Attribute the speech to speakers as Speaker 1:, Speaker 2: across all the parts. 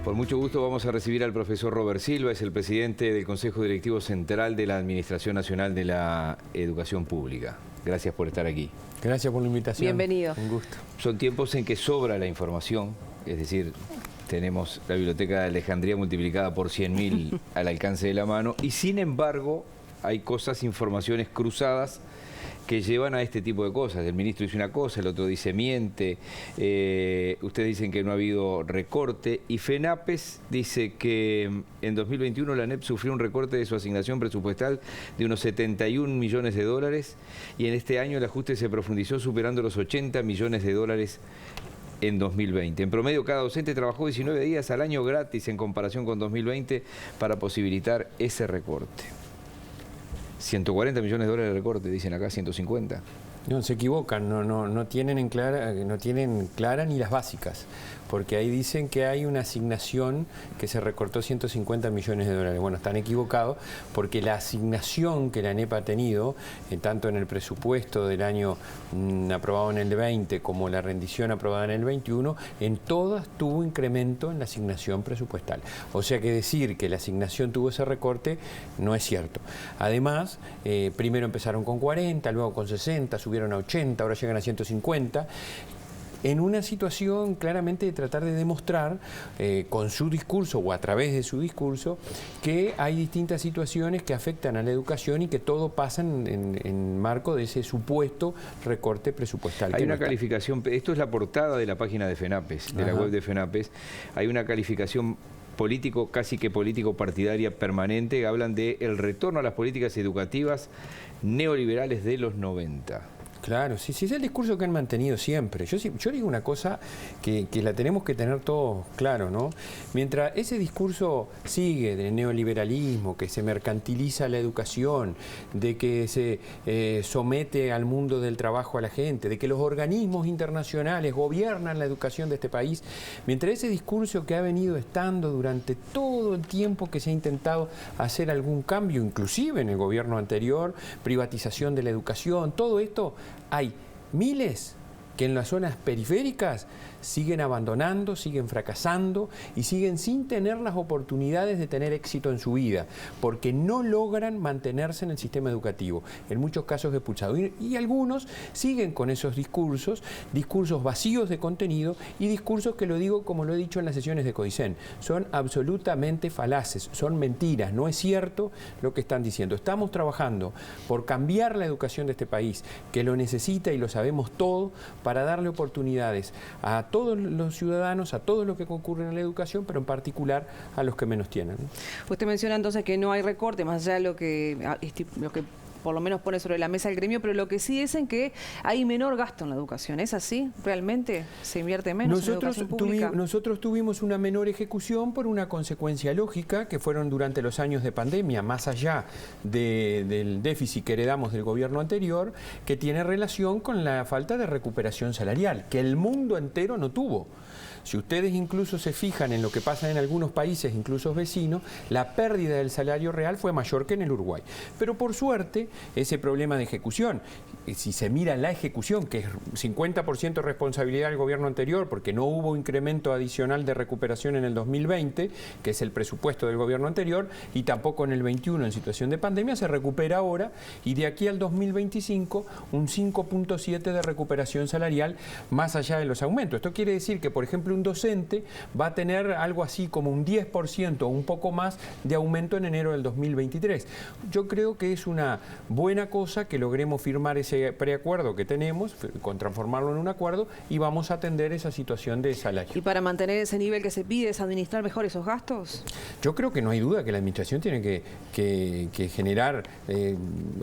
Speaker 1: Por mucho gusto vamos a recibir al profesor Robert Silva, es el presidente del Consejo Directivo Central de la Administración Nacional de la Educación Pública. Gracias por estar aquí.
Speaker 2: Gracias por la invitación.
Speaker 3: Bienvenido.
Speaker 2: Un gusto.
Speaker 1: Son tiempos en que sobra la información, es decir, tenemos la Biblioteca de Alejandría multiplicada por 100.000 al alcance de la mano y sin embargo hay cosas, informaciones cruzadas que llevan a este tipo de cosas. El ministro dice una cosa, el otro dice miente, ustedes dicen que no ha habido recorte y FENAPES dice que en 2021 la ANEP sufrió un recorte de su asignación presupuestal de unos 71 millones de dólares y en este año el ajuste se profundizó superando los 80 millones de dólares en 2020. En promedio, cada docente trabajó 19 días al año gratis en comparación con 2020 para posibilitar ese recorte. 140 millones de dólares de recorte, dicen acá 150.
Speaker 2: No, se equivocan, no tienen clara ni las básicas, porque ahí dicen que hay una asignación que se recortó 150 millones de dólares. Bueno, están equivocados porque la asignación que la ANEP ha tenido, tanto en el presupuesto del año aprobado en el 20 como la rendición aprobada en el 21, en todas tuvo incremento en la asignación presupuestal. O sea que decir que la asignación tuvo ese recorte no es cierto. Además, primero empezaron con 40, luego con 60, subieron a 80, ahora llegan a 150, en una situación claramente de tratar de demostrar con su discurso o a través de su discurso que hay distintas situaciones que afectan a la educación y que todo pasa en marco de ese supuesto recorte presupuestal.
Speaker 1: Hay una calificación, esto es la portada de la página de FENAPES, de la web de FENAPES, hay una calificación político, casi que político partidaria permanente, hablan de el retorno a las políticas educativas neoliberales de los 90.
Speaker 2: Claro, sí, es el discurso que han mantenido siempre. Yo digo una cosa que la tenemos que tener todos claro, ¿no? Mientras ese discurso sigue de neoliberalismo, que se mercantiliza la educación, de que se somete al mundo del trabajo a la gente, de que los organismos internacionales gobiernan la educación de este país, mientras ese discurso que ha venido estando durante todo el tiempo que se ha intentado hacer algún cambio, inclusive en el gobierno anterior, privatización de la educación, todo esto, hay miles que en las zonas periféricas siguen abandonando, siguen fracasando y siguen sin tener las oportunidades de tener éxito en su vida, porque no logran mantenerse en el sistema educativo, en muchos casos expulsados. Y algunos siguen con esos discursos vacíos de contenido y discursos que, lo digo como lo he dicho en las sesiones de CODICEN, son absolutamente falaces, son mentiras, no es cierto lo que están diciendo. Estamos trabajando por cambiar la educación de este país, que lo necesita y lo sabemos todo, para darle oportunidades a todos los ciudadanos, a todos los que concurren a la educación, pero en particular a los que menos tienen.
Speaker 3: Usted menciona entonces que no hay recorte, más allá de lo que por lo menos pone sobre la mesa el gremio, pero lo que sí dicen que hay menor gasto en la educación. ¿Es así? ¿Realmente se invierte menos en la educación pública?
Speaker 2: Nosotros tuvimos una menor ejecución por una consecuencia lógica, que fueron durante los años de pandemia, más allá del déficit que heredamos del gobierno anterior, que tiene relación con la falta de recuperación salarial, que el mundo entero no tuvo. Si ustedes incluso se fijan en lo que pasa en algunos países, incluso vecinos, la pérdida del salario real fue mayor que en el Uruguay. Pero por suerte, ese problema de ejecución, si se mira la ejecución, que es 50% responsabilidad del gobierno anterior, porque no hubo incremento adicional de recuperación en el 2020, que es el presupuesto del gobierno anterior, y tampoco en el 21 en situación de pandemia, se recupera ahora, y de aquí al 2025 un 5.7 de recuperación salarial más allá de los aumentos. Esto quiere decir que, por ejemplo, un docente va a tener algo así como un 10% o un poco más de aumento en enero del 2023. Yo creo que es una buena cosa que logremos firmar ese preacuerdo que tenemos, transformarlo en un acuerdo y vamos a atender esa situación de salario.
Speaker 3: ¿Y para mantener ese nivel que se pide es administrar mejor esos gastos?
Speaker 2: Yo creo que no hay duda que la administración tiene que generar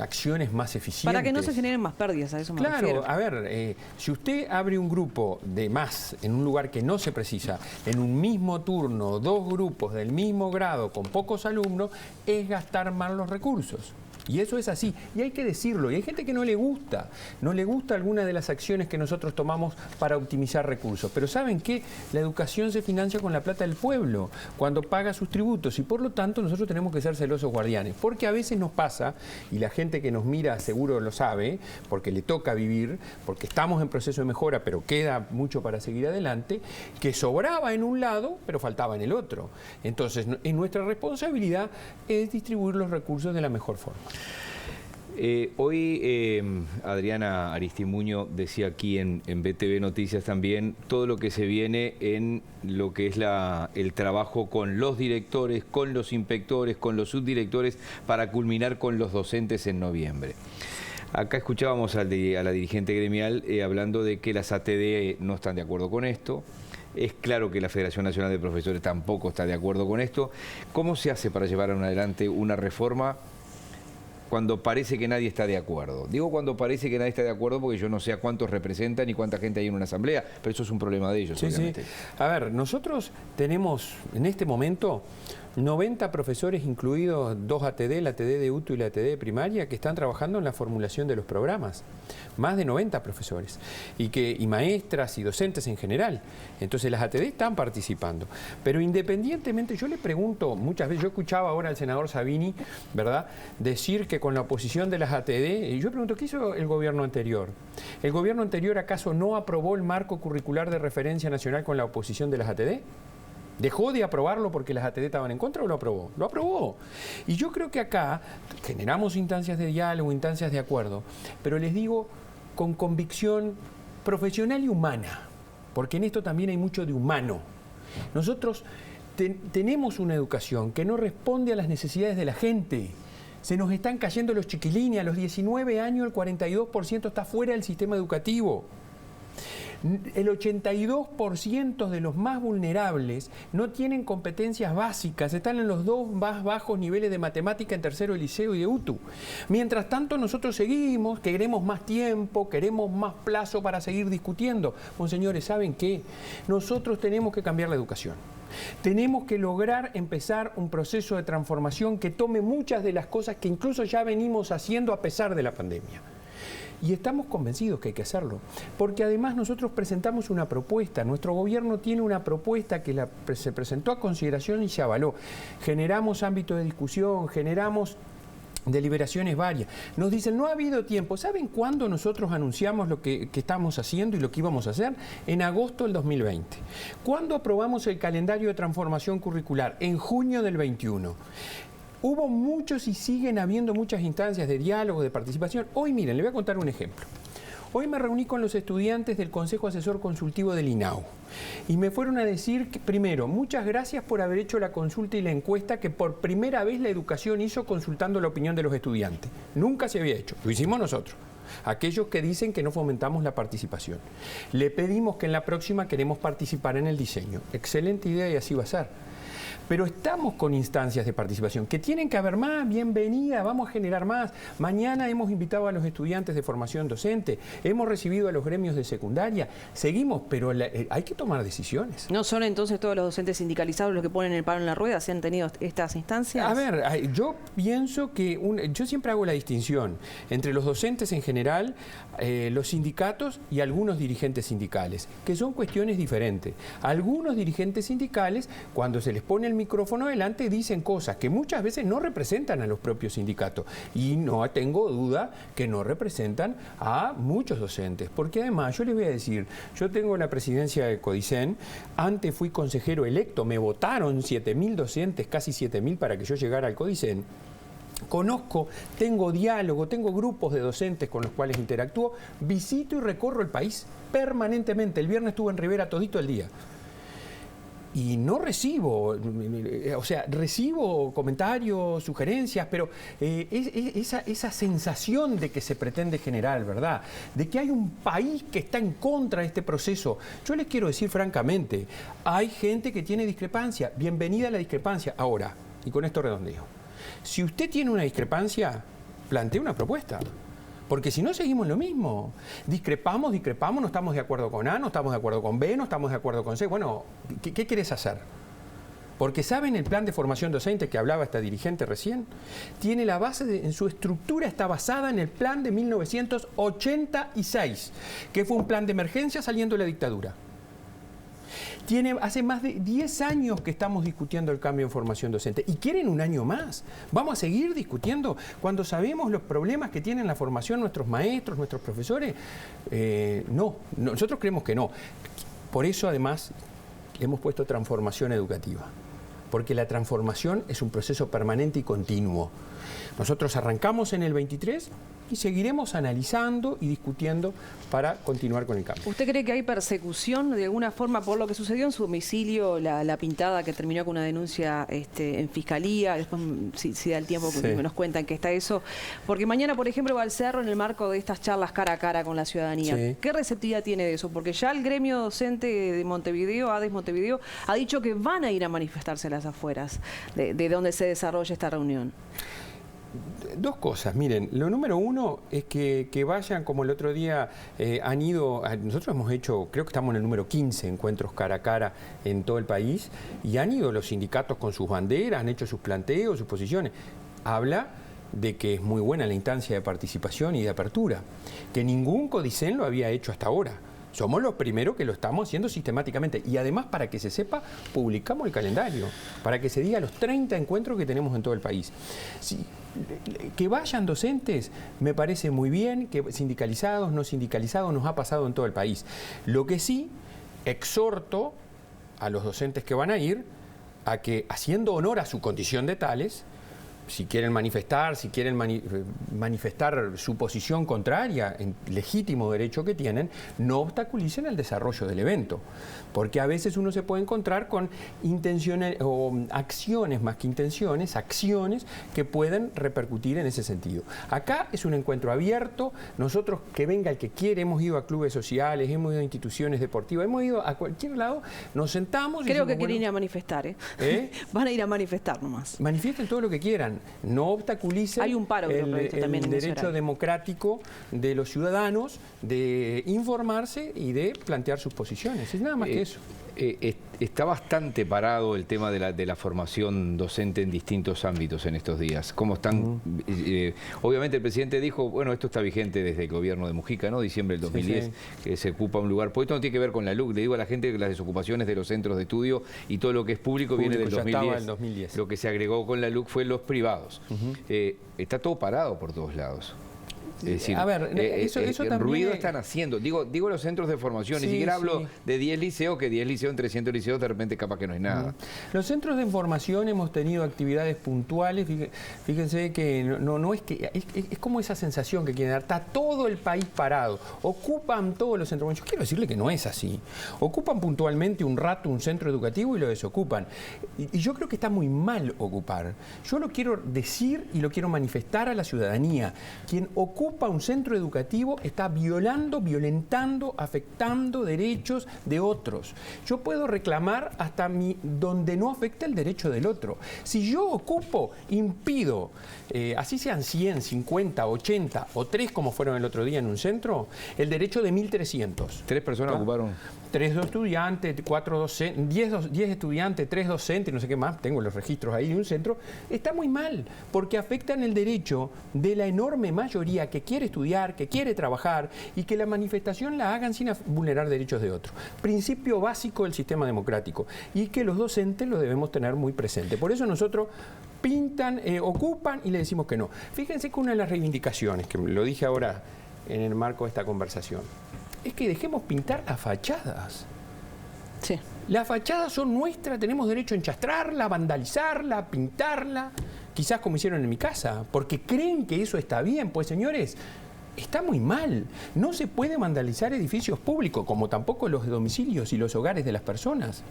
Speaker 2: acciones más eficientes.
Speaker 3: Para que no se generen más pérdidas, a eso me refiero.
Speaker 2: Claro, a ver, si usted abre un grupo de más en un lugar que no se precisa, en un mismo turno, dos grupos del mismo grado con pocos alumnos, es gastar mal los recursos. Y eso es así. Y hay que decirlo. Y hay gente que no le gusta alguna de las acciones que nosotros tomamos para optimizar recursos. Pero ¿saben qué? La educación se financia con la plata del pueblo, cuando paga sus tributos. Y por lo tanto nosotros tenemos que ser celosos guardianes. Porque a veces nos pasa, y la gente que nos mira seguro lo sabe, porque le toca vivir, porque estamos en proceso de mejora, pero queda mucho para seguir adelante, que sobraba en un lado, pero faltaba en el otro. Entonces, nuestra responsabilidad es distribuir los recursos de la mejor forma.
Speaker 1: Hoy Adriana Aristimuño decía aquí en BTV Noticias también todo lo que se viene en lo que es el trabajo con los directores, con los inspectores, con los subdirectores, para culminar con los docentes en noviembre. Acá escuchábamos a la dirigente gremial hablando de que las ATD no están de acuerdo con esto. Es claro que la Federación Nacional de Profesores tampoco está de acuerdo con esto. ¿Cómo se hace para llevar adelante una reforma cuando parece que nadie está de acuerdo? Digo cuando parece que nadie está de acuerdo porque yo no sé a cuántos representan y cuánta gente hay en una asamblea, pero eso es un problema de ellos, obviamente.
Speaker 2: Sí. A ver, nosotros tenemos en este momento 90 profesores, incluidos 2 ATD, la ATD de UTU y la ATD de primaria, que están trabajando en la formulación de los programas. Más de 90 profesores. Y maestras y docentes en general. Entonces las ATD están participando. Pero independientemente, yo le pregunto muchas veces, yo escuchaba ahora al senador Sabini, ¿verdad?, decir que con la oposición de las ATD, y yo pregunto, ¿qué hizo el gobierno anterior? ¿El gobierno anterior acaso no aprobó el marco curricular de referencia nacional con la oposición de las ATD? ¿Dejó de aprobarlo porque las ATD estaban en contra o lo aprobó? Lo aprobó. Y yo creo que acá generamos instancias de diálogo, instancias de acuerdo, pero les digo con convicción profesional y humana, porque en esto también hay mucho de humano. Nosotros tenemos una educación que no responde a las necesidades de la gente. Se nos están cayendo los chiquilines. A los 19 años el 42% está fuera del sistema educativo. El 82% de los más vulnerables no tienen competencias básicas, están en los 2 más bajos niveles de matemática en tercero de liceo y de UTU. Mientras tanto nosotros seguimos, queremos más tiempo, queremos más plazo para seguir discutiendo. Señores, ¿saben qué? Nosotros tenemos que cambiar la educación. Tenemos que lograr empezar un proceso de transformación que tome muchas de las cosas que incluso ya venimos haciendo a pesar de la pandemia. Y estamos convencidos que hay que hacerlo, porque además nosotros presentamos una propuesta, nuestro gobierno tiene una propuesta que se presentó a consideración y se avaló. Generamos ámbito de discusión, generamos deliberaciones varias. Nos dicen, no ha habido tiempo. ¿Saben cuándo nosotros anunciamos lo que estamos haciendo y lo que íbamos a hacer? En agosto del 2020. ¿Cuándo aprobamos el calendario de transformación curricular? En junio del 21. Hubo muchos y siguen habiendo muchas instancias de diálogo, de participación. Hoy, miren, le voy a contar un ejemplo. Hoy me reuní con los estudiantes del Consejo Asesor Consultivo del INAU y me fueron a decir que, primero, muchas gracias por haber hecho la consulta y la encuesta que por primera vez la educación hizo consultando la opinión de los estudiantes. Nunca se había hecho, lo hicimos nosotros. Aquellos que dicen que no fomentamos la participación. Le pedimos que en la próxima queremos participar en el diseño. Excelente idea y así va a ser. Pero estamos con instancias de participación, que tienen que haber más, bienvenida, vamos a generar más. Mañana hemos invitado a los estudiantes de formación docente, hemos recibido a los gremios de secundaria, seguimos, pero hay que tomar decisiones.
Speaker 3: ¿No son entonces todos los docentes sindicalizados los que ponen el palo en la rueda? ¿Se han tenido estas instancias?
Speaker 2: A ver, yo pienso que, yo siempre hago la distinción entre los docentes en general, los sindicatos y algunos dirigentes sindicales, que son cuestiones diferentes. Algunos dirigentes sindicales, cuando se les pone el micrófono delante, dicen cosas que muchas veces no representan a los propios sindicatos y no tengo duda que no representan a muchos docentes, porque además yo les voy a decir, yo tengo la presidencia de Codicen, antes fui consejero electo, me votaron 7.000 docentes, casi 7.000 para que yo llegara al Codicen. Conozco, tengo diálogo, tengo grupos de docentes con los cuales interactúo, visito y recorro el país permanentemente. El viernes estuve en Rivera todito el día. Y no recibo, o sea, recibo comentarios, sugerencias, pero esa sensación de que se pretende generar, ¿verdad?, de que hay un país que está en contra de este proceso. Yo les quiero decir francamente, hay gente que tiene discrepancia, bienvenida a la discrepancia. Ahora, y con esto redondeo, si usted tiene una discrepancia, plantee una propuesta. Porque si no, seguimos lo mismo. Discrepamos, no estamos de acuerdo con A, no estamos de acuerdo con B, no estamos de acuerdo con C. Bueno, ¿qué querés hacer? Porque ¿saben el plan de formación docente que hablaba esta dirigente recién? Tiene la base, en su estructura está basada en el plan de 1986, que fue un plan de emergencia saliendo de la dictadura. Hace más de 10 años que estamos discutiendo el cambio en formación docente. ¿Y quieren un año más? ¿Vamos a seguir discutiendo cuando sabemos los problemas que tienen la formación nuestros maestros, nuestros profesores? No, nosotros creemos que no. Por eso, además, hemos puesto transformación educativa. Porque la transformación es un proceso permanente y continuo. Nosotros arrancamos en el 23 y seguiremos analizando y discutiendo para continuar con el cambio.
Speaker 3: ¿Usted cree que hay persecución de alguna forma por lo que sucedió en su domicilio, la pintada que terminó con una denuncia en fiscalía? Después, si da el tiempo,
Speaker 2: Sí.
Speaker 3: nos cuentan que está eso. Porque mañana, por ejemplo, va al Cerro en el marco de estas charlas cara a cara con la ciudadanía.
Speaker 2: Sí.
Speaker 3: ¿Qué receptividad tiene de eso? Porque ya el gremio docente de Montevideo, ADES Montevideo, ha dicho que van a ir a manifestarse a las afueras de donde se desarrolla esta reunión.
Speaker 2: Dos cosas, miren, lo número uno es que vayan, como el otro día han ido, nosotros hemos hecho, creo que estamos en el número 15 encuentros cara a cara en todo el país, y han ido los sindicatos con sus banderas, han hecho sus planteos, sus posiciones. Habla de que es muy buena la instancia de participación y de apertura, que ningún CODICEN lo había hecho hasta ahora. Somos los primeros que lo estamos haciendo sistemáticamente. Y además, para que se sepa, publicamos el calendario, para que se diga los 30 encuentros que tenemos en todo el país. Sí, que vayan docentes, me parece muy bien, que sindicalizados, no sindicalizados, nos ha pasado en todo el país. Lo que sí, exhorto a los docentes que van a ir a que, haciendo honor a su condición de tales, si quieren manifestar, si quieren manifestar su posición contraria, en legítimo derecho que tienen, no obstaculicen el desarrollo del evento. Porque a veces uno se puede encontrar con intenciones o acciones más que intenciones, acciones que pueden repercutir en ese sentido. Acá es un encuentro abierto, nosotros, que venga el que quiere, hemos ido a clubes sociales, hemos ido a instituciones deportivas, hemos ido a cualquier lado, nos sentamos y
Speaker 3: Creo
Speaker 2: decimos,
Speaker 3: que quieren
Speaker 2: bueno,
Speaker 3: ir a manifestar, ¿eh? Van a ir a manifestar nomás.
Speaker 2: Manifiesten todo lo que quieran, no obstaculicen
Speaker 3: Hay un paro, creo, previsto también
Speaker 2: el
Speaker 3: en ese
Speaker 2: derecho
Speaker 3: horario.
Speaker 2: democrático de los ciudadanos de informarse y de plantear sus posiciones. Es nada más que eso.
Speaker 1: Está bastante parado el tema de la formación docente en distintos ámbitos en estos días. ¿Cómo están? Obviamente el presidente dijo, bueno, esto está vigente desde el gobierno de Mujica, ¿no? Diciembre del 2010, que se ocupa un lugar. Porque esto no tiene que ver con la LUC. Le digo a la gente que las desocupaciones de los centros de estudio y todo lo que es público viene del
Speaker 2: ya
Speaker 1: 2010.
Speaker 2: estaba el 2010.
Speaker 1: Lo que se agregó con la LUC fue los privados. Está todo parado por todos lados. Es decir,
Speaker 2: A ver, eso también
Speaker 1: ruido
Speaker 2: es...
Speaker 1: están haciendo. Digo los centros de formación, ni siquiera hablo de 10 liceos, que 10 liceos en 300 liceos de repente capaz que no es nada.
Speaker 2: Los centros de formación hemos tenido actividades puntuales. Fíjense que no es que es como esa sensación que quieren dar. Está todo el país parado. Ocupan todos los centros. Yo quiero decirle que no es así. Ocupan puntualmente un rato un centro educativo y lo desocupan. Y yo creo que está muy mal ocupar. Yo lo quiero decir y lo quiero manifestar a la ciudadanía. Quien ocupa un centro educativo está violentando, afectando derechos de otros. Yo puedo reclamar hasta donde no afecta el derecho del otro. Si yo ocupo, impido, así sean 100, 50, 80 o 3 como fueron el otro día en un centro, el derecho de 1.300.
Speaker 1: 3 personas ocuparon.
Speaker 2: 3 estudiantes, 4 docentes, 10 estudiantes, 3 docentes, no sé qué más, tengo los registros ahí de un centro, está muy mal, porque afectan el derecho de la enorme mayoría que quiere estudiar, que quiere trabajar y que la manifestación la hagan sin vulnerar derechos de otros. Principio básico del sistema democrático y que los docentes lo debemos tener muy presente. Por eso nosotros pintan, ocupan y le decimos que no. Fíjense que una de las reivindicaciones, que lo dije ahora en el marco de esta conversación, es que dejemos pintar las fachadas.
Speaker 3: Sí.
Speaker 2: Las fachadas son nuestras, tenemos derecho a enchastrarla, vandalizarla, pintarla, quizás como hicieron en mi casa, porque creen que eso está bien. Pues señores, está muy mal. No se puede vandalizar edificios públicos, como tampoco los domicilios y los hogares de las personas.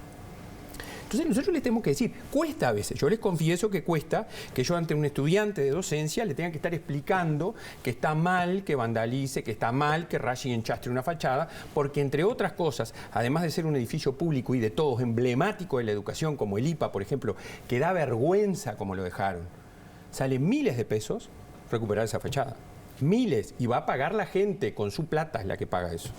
Speaker 2: Entonces nosotros les tenemos que decir, cuesta a veces, yo les confieso que cuesta que yo ante un estudiante de docencia le tenga que estar explicando que está mal que vandalice, que está mal que raye y enchastre una fachada, porque entre otras cosas, además de ser un edificio público y de todos emblemático de la educación, como el IPA, por ejemplo, que da vergüenza como lo dejaron, sale miles de pesos recuperar esa fachada. Miles, y va a pagar la gente con su plata, es la que paga eso.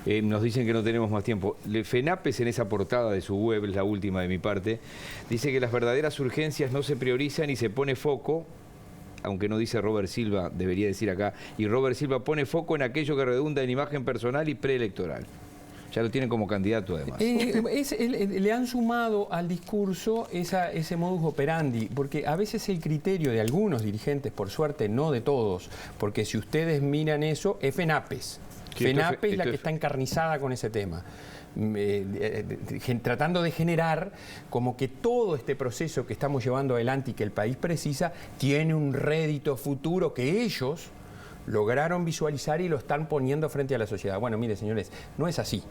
Speaker 1: Nos dicen que no tenemos más tiempo. FENAPES, en esa portada de su web, es la última de mi parte, dice que las verdaderas urgencias no se priorizan y se pone foco, aunque no dice Robert Silva, debería decir acá, y Robert Silva pone foco en aquello que redunda en imagen personal y preelectoral. Ya lo tienen como candidato, además.
Speaker 2: Le han sumado al discurso ese modus operandi, porque a veces el criterio de algunos dirigentes, por suerte no de todos, porque si ustedes miran eso, es FENAPES. FENAPES es la que está encarnizada con ese tema. Tratando de generar como que todo este proceso que estamos llevando adelante y que el país precisa tiene un rédito futuro que ellos lograron visualizar y lo están poniendo frente a la sociedad. Bueno, mire, señores, no es así.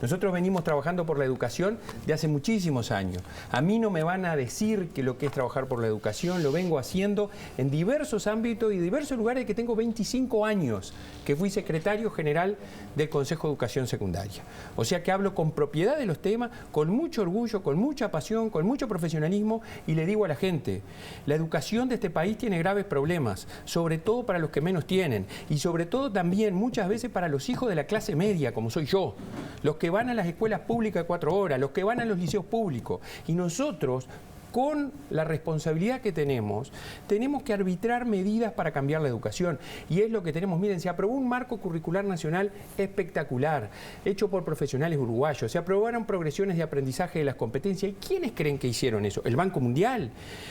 Speaker 2: Nosotros venimos trabajando por la educación de hace muchísimos años. A mí no me van a decir que lo que es trabajar por la educación lo vengo haciendo en diversos ámbitos y diversos lugares que tengo 25 años, que fui secretario general del Consejo de Educación Secundaria. O sea que hablo con propiedad de los temas, con mucho orgullo, con mucha pasión, con mucho profesionalismo y le digo a la gente, la educación de este país tiene graves problemas, sobre todo para los que menos tienen. Y sobre todo también muchas veces para los hijos de la clase media, como soy yo, los que van a las escuelas públicas de 4 horas, los que van a los liceos públicos. Y nosotros, con la responsabilidad que tenemos que arbitrar medidas para cambiar la educación. Y es lo que tenemos. Miren, se aprobó un marco curricular nacional espectacular, hecho por profesionales uruguayos. Se aprobaron progresiones de aprendizaje de las competencias. ¿Y quiénes creen que hicieron eso? ¿El Banco Mundial?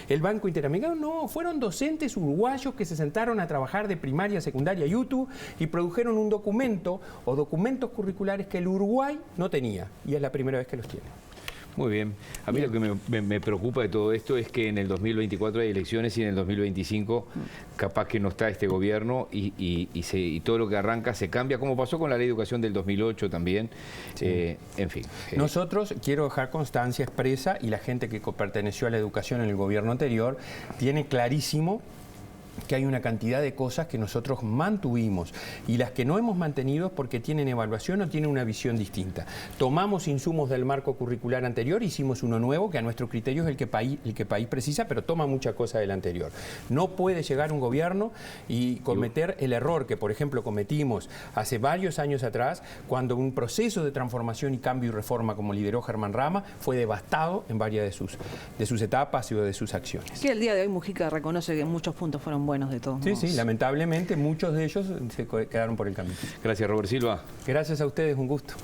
Speaker 2: ¿El Banco Interamericano? No, fueron docentes uruguayos que se sentaron a trabajar de primaria, secundaria y UTU y produjeron un documento o documentos curriculares que el Uruguay no tenía. Y es la primera vez que los tiene.
Speaker 1: Muy bien. A mí lo que me preocupa de todo esto es que en el 2024 hay elecciones y en el 2025 capaz que no está este gobierno y todo lo que arranca se cambia, como pasó con la ley de educación del 2008 también. Sí. En fin.
Speaker 2: Nosotros, quiero dejar constancia expresa, y la gente que perteneció a la educación en el gobierno anterior tiene clarísimo que hay una cantidad de cosas que nosotros mantuvimos y las que no hemos mantenido porque tienen evaluación o tienen una visión distinta. Tomamos insumos del marco curricular anterior, hicimos uno nuevo que a nuestro criterio es el que país precisa, pero toma mucha cosa del anterior. No puede llegar un gobierno y cometer el error que, por ejemplo, cometimos hace varios años atrás, cuando un proceso de transformación y cambio y reforma como lideró Germán Rama fue devastado en varias de sus etapas y de sus acciones.
Speaker 3: Sí, el día de hoy Mujica reconoce que muchos puntos fueron buenos de todos modos.
Speaker 2: Sí, lamentablemente muchos de ellos se quedaron por el camino.
Speaker 1: Gracias, Robert Silva.
Speaker 2: Gracias a ustedes, un gusto.